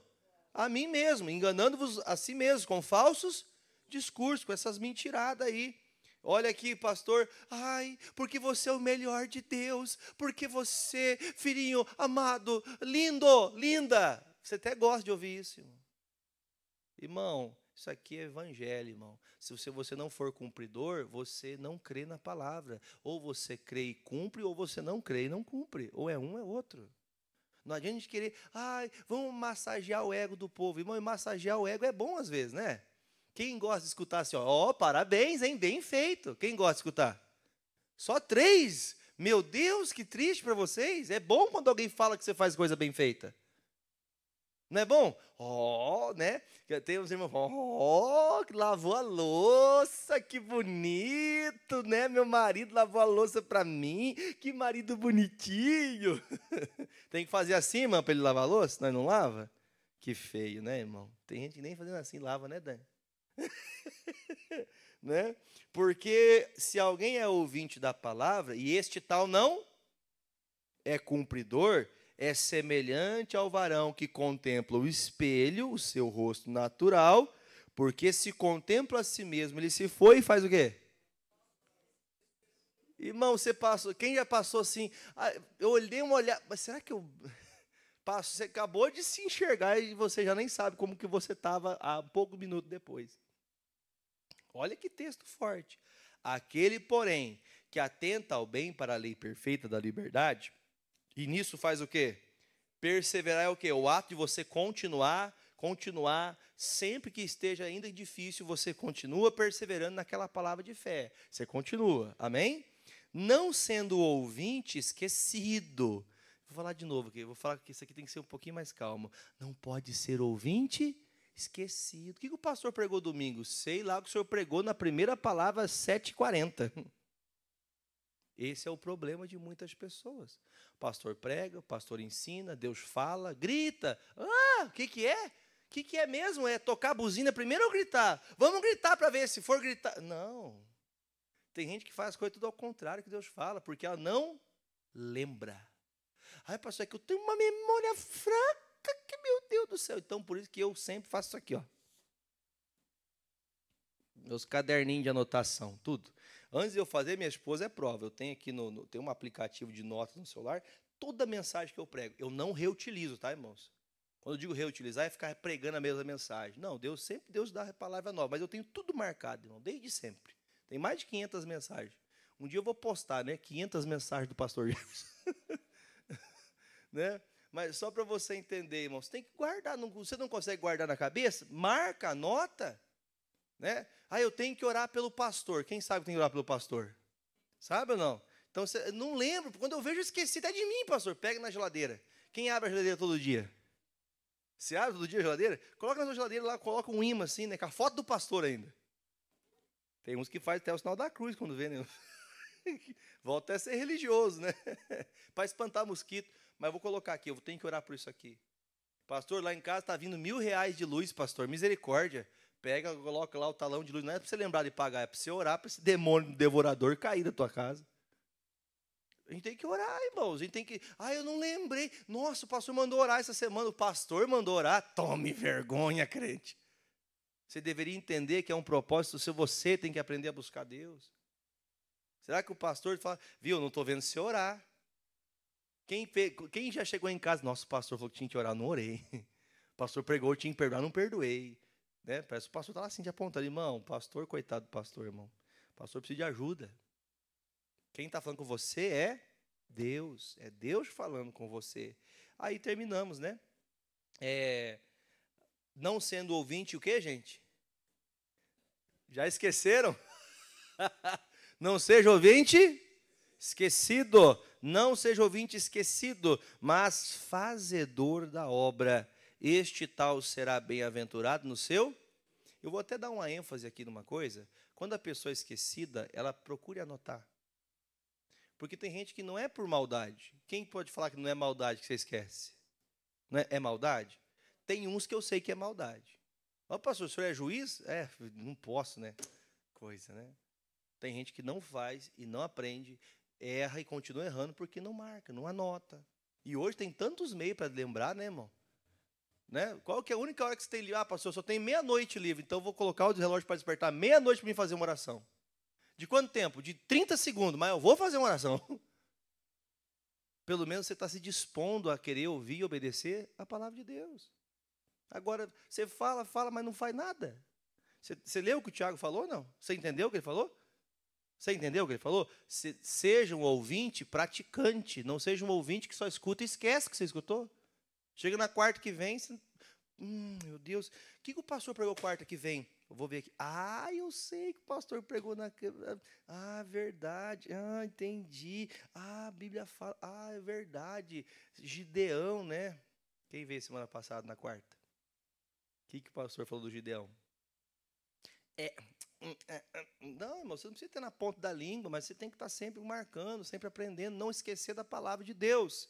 a mim mesmo, enganando-vos a si mesmo, com falsos discursos, com essas mentiradas aí. Olha aqui, pastor, porque você é o melhor de Deus, porque você, filhinho amado, lindo, linda. Você até gosta de ouvir isso, irmão. Irmão, isso aqui é evangelho, irmão. Se você não for cumpridor, você não crê na palavra. Ou você crê e cumpre, ou você não crê e não cumpre. Ou é um, ou é outro. Não adianta a gente querer, vamos massagear o ego do povo. Irmão, e massagear o ego é bom às vezes, né? Quem gosta de escutar assim, ó, parabéns, hein? Bem feito. Quem gosta de escutar? Só 3. Meu Deus, que triste para vocês. É bom quando alguém fala que você faz coisa bem feita. Não é bom? Né? Tem uns irmãos, que lavou a louça, que bonito, né? Meu marido lavou a louça para mim, que marido bonitinho. Tem que fazer assim, irmão, para ele lavar a louça? Nós não lava? Que feio, né, irmão? Tem gente que nem fazendo assim lava, né, Dan? Né? Porque se alguém é ouvinte da palavra, e este tal não é cumpridor, é semelhante ao varão que contempla o espelho, o seu rosto natural, porque se contempla a si mesmo, ele se foi e faz o quê? Irmão, você passou, quem já passou assim, eu olhei uma olhada, mas será que eu passo? Você acabou de se enxergar e você já nem sabe como que você estava há poucos minutos depois. Olha que texto forte. Aquele, porém, que atenta ao bem para a lei perfeita da liberdade, e nisso faz o quê? Perseverar é o quê? O ato de você continuar, sempre que esteja ainda difícil, você continua perseverando naquela palavra de fé. Você continua, amém? Não sendo ouvinte esquecido. Vou falar de novo aqui, vou falar que isso aqui tem que ser um pouquinho mais calmo. Não pode ser ouvinte esquecido. O que o pastor pregou domingo? Sei lá o que o senhor pregou na primeira palavra, 7h40. Esse é o problema de muitas pessoas. O pastor prega, o pastor ensina, Deus fala, grita. O que é? O que é mesmo? É tocar a buzina primeiro ou gritar? Vamos gritar para ver se for gritar. Não. Tem gente que faz coisa tudo ao contrário que Deus fala, porque ela não lembra. Ai, pastor, é que eu tenho uma memória fraca, que meu Deus do céu. Então, por isso que eu sempre faço isso aqui, ó. Meus caderninhos de anotação, tudo. Antes de eu fazer, minha esposa é prova. Eu tenho aqui tem um aplicativo de notas no celular, toda mensagem que eu prego. Eu não reutilizo, tá, irmãos? Quando eu digo reutilizar, é ficar pregando a mesma mensagem. Não, Deus dá a palavra nova, mas eu tenho tudo marcado, irmão, desde sempre. Tem mais de 500 mensagens. Um dia eu vou postar, né, 500 mensagens do pastor Jefferson. Né? Mas só para você entender, irmão, você tem que guardar. Você não consegue guardar na cabeça? Marca, anota. Né? Eu tenho que orar pelo pastor. Quem sabe que tem que orar pelo pastor? Sabe ou não? Então, você, não lembro. Quando eu vejo, eu esqueci até de mim, pastor. Pega na geladeira. Quem abre a geladeira todo dia? Você abre todo dia a geladeira? Coloca na sua geladeira lá, coloca um imã assim, né, com a foto do pastor ainda. Tem uns que fazem até o sinal da cruz quando vê, né? Volta a ser religioso, né? Para espantar mosquito. Mas vou colocar aqui, eu tenho que orar por isso aqui. Pastor, lá em casa está vindo R$1.000 de luz, pastor. Misericórdia. Pega, coloca lá o talão de luz. Não é para você lembrar de pagar, é para você orar para esse demônio devorador cair da tua casa. A gente tem que orar, irmãos. A gente tem que... eu não lembrei. Nossa, o pastor mandou orar essa semana. O pastor mandou orar. Tome vergonha, crente. Você deveria entender que é um propósito seu. Você tem que aprender a buscar Deus. Será que o pastor fala, viu, não estou vendo você orar? Quem já chegou em casa? Nossa, o pastor falou que tinha que orar, não orei. O pastor pregou, tinha que perdoar, não perdoei. Né? Parece que o pastor está lá assim, de apontando. Irmão, pastor, coitado do pastor, irmão. O pastor precisa de ajuda. Quem está falando com você é Deus. É Deus falando com você. Aí terminamos, né? Não sendo ouvinte, o quê, gente? Já esqueceram? Não seja ouvinte esquecido. Não seja ouvinte esquecido, mas fazedor da obra. Este tal será bem-aventurado no seu. Eu vou até dar uma ênfase aqui numa coisa. Quando a pessoa é esquecida, ela procure anotar. Porque tem gente que não é por maldade. Quem pode falar que não é maldade que você esquece? Não é maldade? Tem uns que eu sei que é maldade. Pastor, o senhor é juiz? Não posso, né? Coisa, né? Tem gente que não faz e não aprende, erra e continua errando porque não marca, não anota. E hoje tem tantos meios para lembrar, né, irmão? Né? Qual que é a única hora que você tem livre? Pastor, eu só tenho meia-noite livre, então eu vou colocar o relógio para despertar meia-noite para mim fazer uma oração. De quanto tempo? De 30 segundos, mas eu vou fazer uma oração. Pelo menos você está se dispondo a querer ouvir e obedecer a palavra de Deus. Agora, você fala, mas não faz nada. Você leu o que o Tiago falou, não? Você entendeu o que ele falou? Você entendeu o que ele falou? Seja um ouvinte praticante, não seja um ouvinte que só escuta e esquece que você escutou. Chega na quarta que vem, meu Deus, o que o pastor pregou quarta que vem? Eu vou ver aqui. Ah, eu sei que o pastor pregou na... Ah, verdade. Ah, entendi. Ah, a Bíblia fala... Ah, é verdade. Gideão, né? Quem veio semana passada, na quarta? O que o pastor falou do Gideão? Não, irmão, você não precisa ter na ponta da língua, mas você tem que estar sempre marcando, sempre aprendendo, não esquecer da palavra de Deus.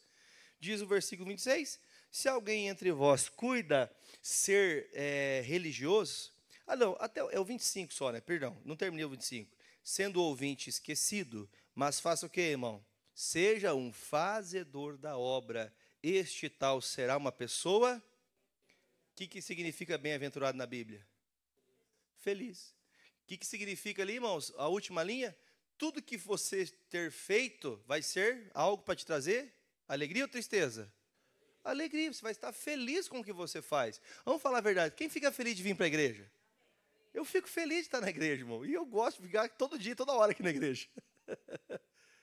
Diz o versículo 26, se alguém entre vós cuida ser religioso... Ah, não, até é o 25 só, né? Perdão, não terminei o 25. Sendo o ouvinte esquecido, mas faça o quê, irmão? Seja um fazedor da obra. Este tal será uma pessoa... O que significa bem-aventurado na Bíblia? Feliz. O que significa ali, irmãos? A última linha? Tudo que você ter feito vai ser algo para te trazer alegria ou tristeza? Alegria, você vai estar feliz com o que você faz. Vamos falar a verdade, quem fica feliz de vir para a igreja? Eu fico feliz de estar na igreja, irmão. E eu gosto de ficar todo dia, toda hora aqui na igreja.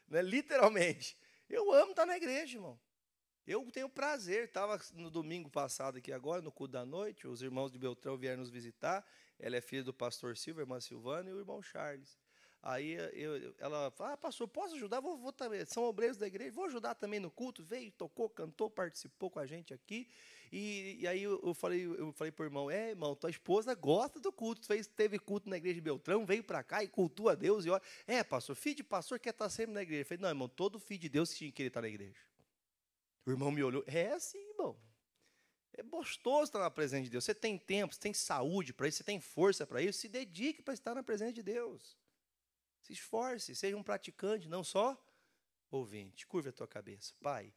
Né? Literalmente. Eu amo estar na igreja, irmão. Eu tenho prazer. Estava no domingo passado aqui agora, no culto da noite. Os irmãos de Beltrão vieram nos visitar. Ela é filha do pastor Silva, a irmã Silvana, e o irmão Charles. Aí ela fala, pastor, posso ajudar? Vou também. São obreiros da igreja, vou ajudar também no culto. Veio, tocou, cantou, participou com a gente aqui. E aí eu falei para o irmão, irmão, tua esposa gosta do culto. Teve culto na igreja de Beltrão, veio para cá e cultua a Deus. E olha, pastor, filho de pastor quer estar sempre na igreja. Eu falei, não, irmão, todo filho de Deus tinha que querer estar na igreja. O irmão me olhou, assim, irmão. É gostoso estar na presença de Deus. Você tem tempo, você tem saúde para isso, você tem força para isso, se dedique para estar na presença de Deus. Se esforce, seja um praticante, não só ouvinte. Curva a tua cabeça. Pai,